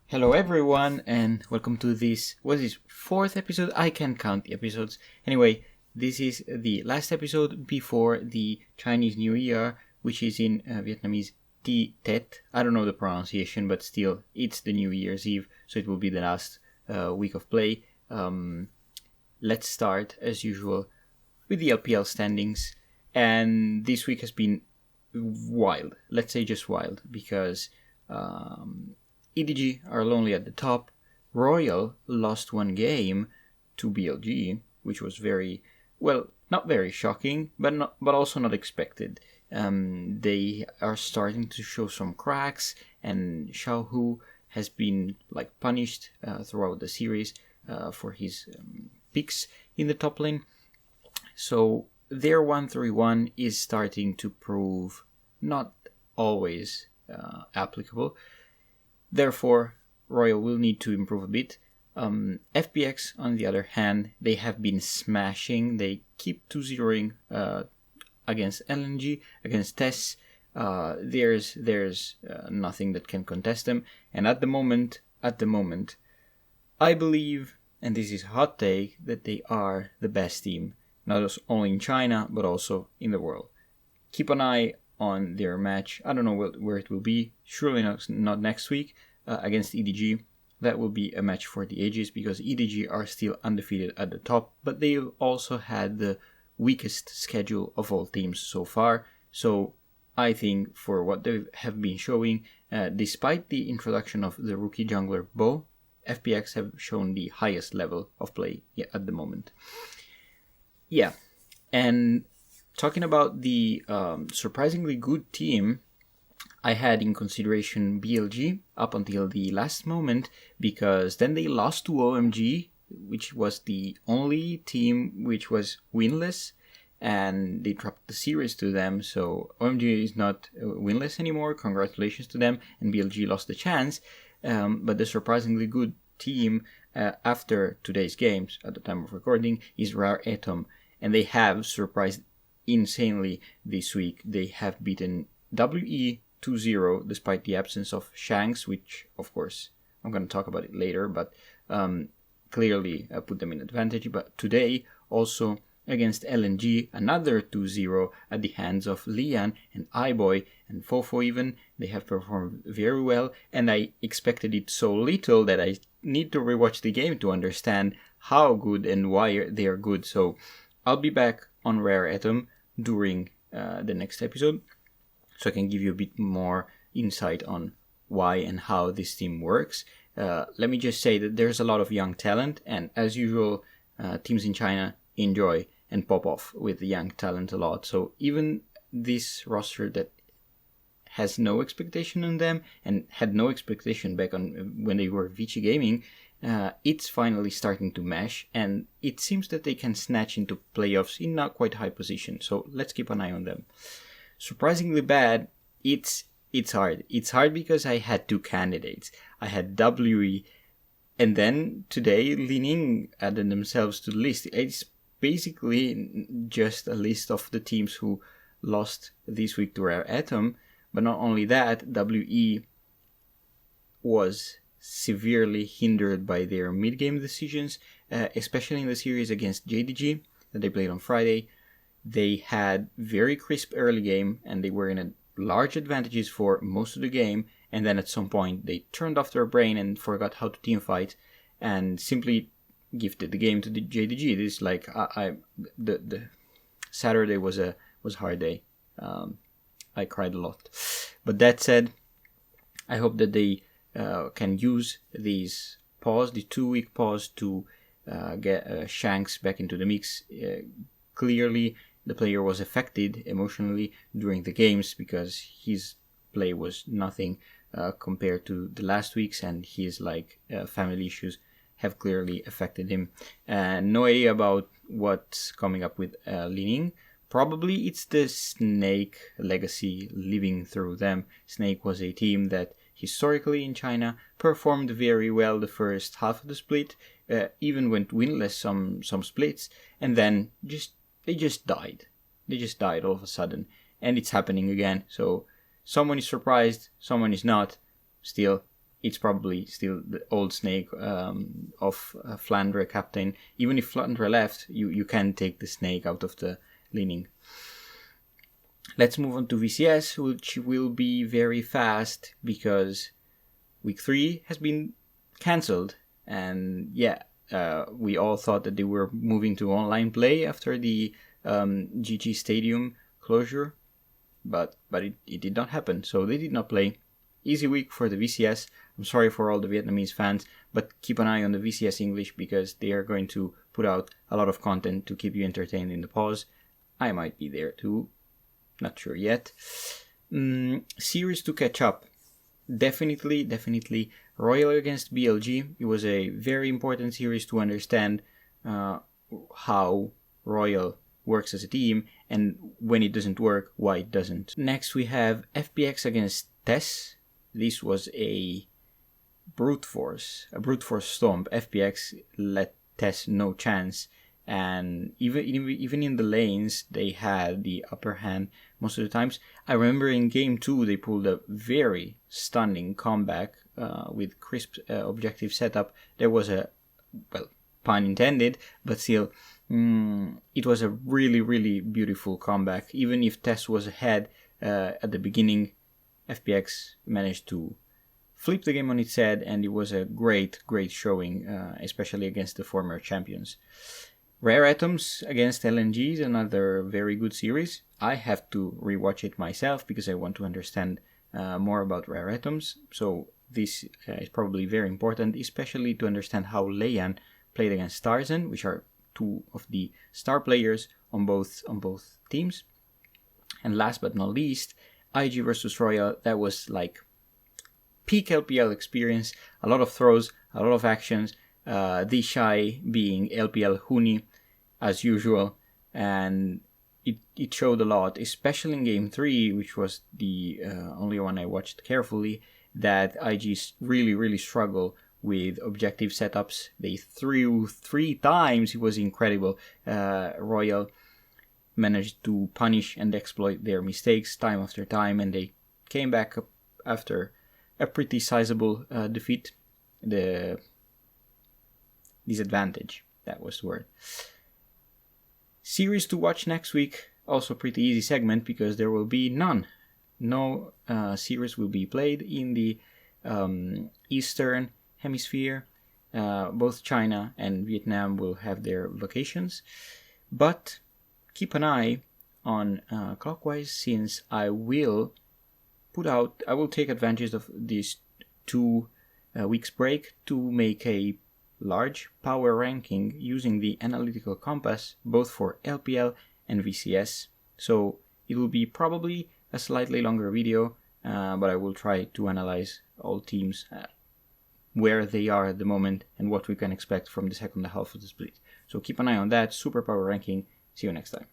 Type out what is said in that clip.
Hello everyone and welcome to this, what is fourth episode? I can't count the episodes. Anyway, this is the last episode before the Chinese New Year, which is in Vietnamese Ti Tet. I don't know the pronunciation, but still, it's the New Year's Eve, so it will be the last week of play. Let's start, as usual, with the LPL standings. And this week has been wild. Let's say just wild, because EDG are lonely at the top. Royal lost one game to BLG, which was not very shocking, but also not expected. They are starting to show some cracks, and Xiaohu has been punished throughout the series for his picks in the top lane. So their 1-3-1 is starting to prove not always applicable. Therefore, Royal will need to improve a bit. FPX, on the other hand, they have been smashing. They keep 2-0ing against LNG, against TES. There's nothing that can contest them. And at the moment, I believe, and this is a hot take, that they are the best team, not only in China, but also in the world. Keep an eye on their match. I don't know where it will be. Surely not next week against EDG. That will be a match for the ages because EDG are still undefeated at the top, but they also had the weakest schedule of all teams so far. So I think for what they have been showing, despite the introduction of the rookie jungler Bo, FPX have shown the highest level of play at the moment. Yeah, and talking about the surprisingly good team, I had in consideration BLG up until the last moment, because then they lost to OMG, which was the only team which was winless, and they dropped the series to them. So OMG is not winless anymore. Congratulations to them, and BLG lost the chance. But the surprisingly good team after today's games, at the time of recording, is Rare Atom, and they have surprised insanely this week. They have beaten WE 2-0 despite the absence of Shanks, which of course I'm going to talk about it later, but clearly put them in advantage. But today also against LNG, another 2-0 at the hands of Lian and iBoy and Fofo even. They have performed very well, and I expected it so little that I need to rewatch the game to understand how good and why they are good. So I'll be back on Rare Atom during the next episode, so I can give you a bit more insight on why and how this team works. Let me just say that there's a lot of young talent, and as usual, teams in China enjoy and pop off with the young talent a lot. So even this roster that has no expectation on them and had no expectation back on when they were Vici Gaming, it's finally starting to mesh, and it seems that they can snatch into playoffs in not quite high position. So let's keep an eye on them. Surprisingly bad, it's hard. It's hard because I had two candidates. I had WE, and then today Lining added themselves to the list. It's basically just a list of the teams who lost this week to Rare Atom. But not only that, WE was severely hindered by their mid-game decisions, especially in the series against JDG that they played on Friday. They had very crisp early game, and they were in a large advantages for most of the game, and then at some point they turned off their brain and forgot how to team fight and simply gifted the game to the JDG. This is like the Saturday was a hard day. I cried a lot. But that said, I hope that they can use the 2-week pause to get Shanks back into the mix. Clearly, the player was affected emotionally during the games because his play was nothing compared to the last weeks, and his family issues have clearly affected him. No idea about what's coming up with Lining. Probably it's the Snake legacy living through them. Snake was a team that historically in China performed very well the first half of the split, even went winless some splits, and then they just died. They just died all of a sudden, and it's happening again. So someone is surprised, someone is not. Still, it's probably still the old snake of Flandre captain. Even if Flandre left, you can take the snake out of the leaning. Let's move on to VCS, which will be very fast because week 3 has been cancelled. And yeah, we all thought that they were moving to online play after the GG Stadium closure, but it did not happen. So they did not play. Easy week for the VCS. I'm sorry for all the Vietnamese fans, but keep an eye on the VCS English because they are going to put out a lot of content to keep you entertained in the pause. I might be there too. Not sure yet. Series to catch up. Definitely Royal against BLG. It was a very important series to understand how Royal works as a team and when it doesn't work, why it doesn't. Next we have FPX against TES. This was a brute force stomp. FPX let TES no chance, and even in the lanes they had the upper hand most of the times. I remember in game 2 they pulled a very stunning comeback with crisp objective setup. There was a, well, pun intended, but still it was a really beautiful comeback. Even if TES was ahead at the beginning, FPX managed to flip the game on its head, and it was a great showing, especially against the former champions. Rare Atoms against LNG is another very good series. I have to rewatch it myself because I want to understand more about Rare Atoms. So this is probably very important, especially to understand how Leian played against Tarzan, which are two of the star players on both teams. And last but not least, IG versus Royal. That was like peak LPL experience. A lot of throws, a lot of actions. The Shy being LPL Huni as usual, and it showed a lot, especially in game 3, which was the only one I watched carefully, that IG really struggle with objective setups. They threw 3 times. It was incredible. Royal managed to punish and exploit their mistakes time after time, and they came back up after a pretty sizable defeat. The disadvantage, that was the word. Series to watch next week, also pretty easy segment because there will be no series will be played in the Eastern Hemisphere. Both China and Vietnam will have their vacations, but keep an eye on Clockwise, since I will take advantage of these 2 weeks break to make a large power ranking using the analytical compass, both for LPL and VCS. So it will be probably a slightly longer video, but I will try to analyze all teams, where they are at the moment and what we can expect from the second half of the split. So keep an eye on that. Super power ranking. See you next time.